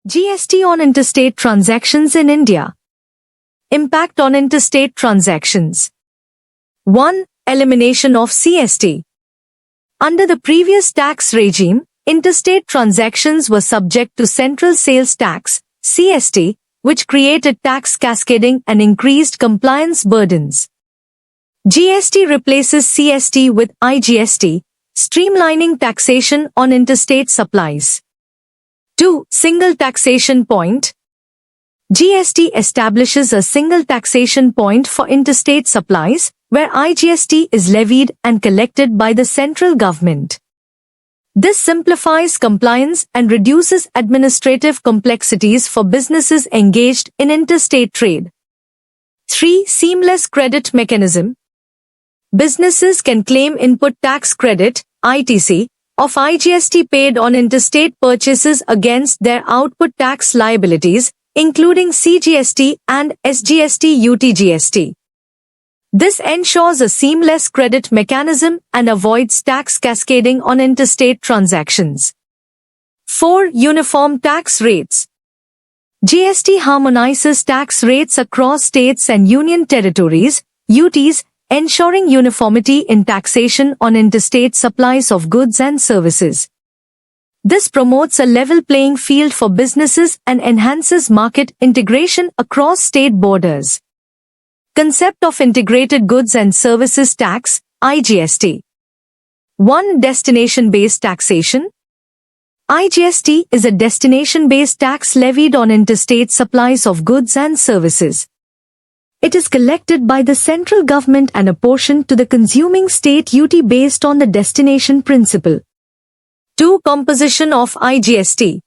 GST on interstate transactions in India. Impact on interstate transactions. 1. Elimination of CST. Under the previous tax regime, interstate transactions were subject to Central Sales Tax, CST, which created tax cascading and increased compliance burdens. GST replaces CST with IGST, streamlining taxation on interstate supplies. 2. Single taxation point. GST establishes a single taxation point for interstate supplies, where IGST is levied and collected by the central government. This simplifies compliance and reduces administrative complexities for businesses engaged in interstate trade. 3. Seamless credit mechanism. Businesses can claim input tax credit, ITC, of IGST paid on interstate purchases against their output tax liabilities, including CGST and SGST UTGST. This ensures a seamless credit mechanism and avoids tax cascading on interstate transactions. 4. Uniform tax rates. GST harmonizes tax rates across states and union territories, UTs, ensuring uniformity in taxation on interstate supplies of goods and services. This promotes a level playing field for businesses and enhances market integration across state borders. Concept of Integrated Goods and Services Tax, IGST. 1. Destination-based taxation. IGST is a destination-based tax levied on interstate supplies of goods and services. It is collected by the central government and apportioned to the consuming state UT based on the destination principle. 2. Composition of IGST.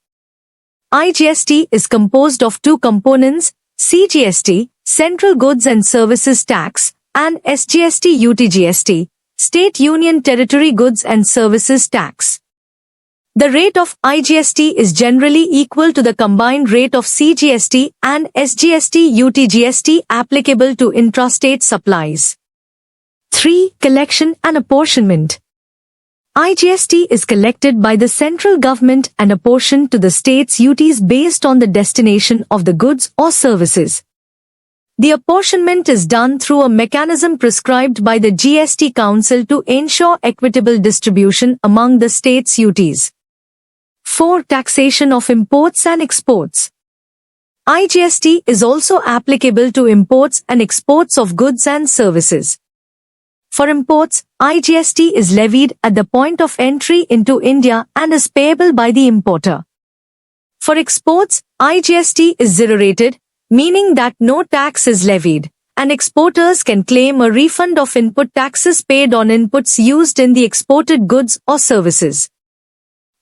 IGST is composed of two components, CGST, Central Goods and Services Tax, and SGST UTGST, State Union Territory Goods and Services Tax. The rate of IGST is generally equal to the combined rate of CGST and SGST UTGST applicable to intrastate supplies. 3. Collection and apportionment. IGST is collected by the central government and apportioned to the states' UTs based on the destination of the goods or services. The apportionment is done through a mechanism prescribed by the GST Council to ensure equitable distribution among the states' UTs. 4. Taxation of imports and exports. IGST is also applicable to imports and exports of goods and services. For imports, IGST is levied at the point of entry into India and is payable by the importer. For exports, IGST is zero-rated, meaning that no tax is levied, and exporters can claim a refund of input taxes paid on inputs used in the exported goods or services.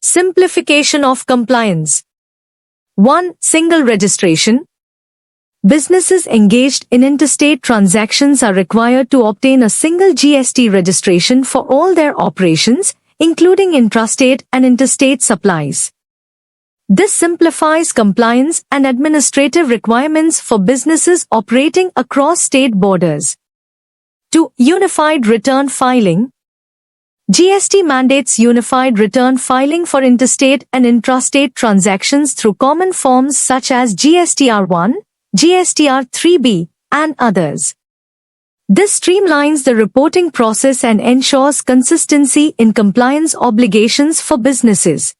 Simplification of compliance. 1. Single registration. Businesses engaged in interstate transactions are required to obtain a single GST registration for all their operations, including intrastate and interstate supplies. This simplifies compliance and administrative requirements for businesses operating across state borders. 2. Unified return filing. GST mandates unified return filing for interstate and intrastate transactions through common forms such as GSTR1, GSTR3B, and others. This streamlines the reporting process and ensures consistency in compliance obligations for businesses.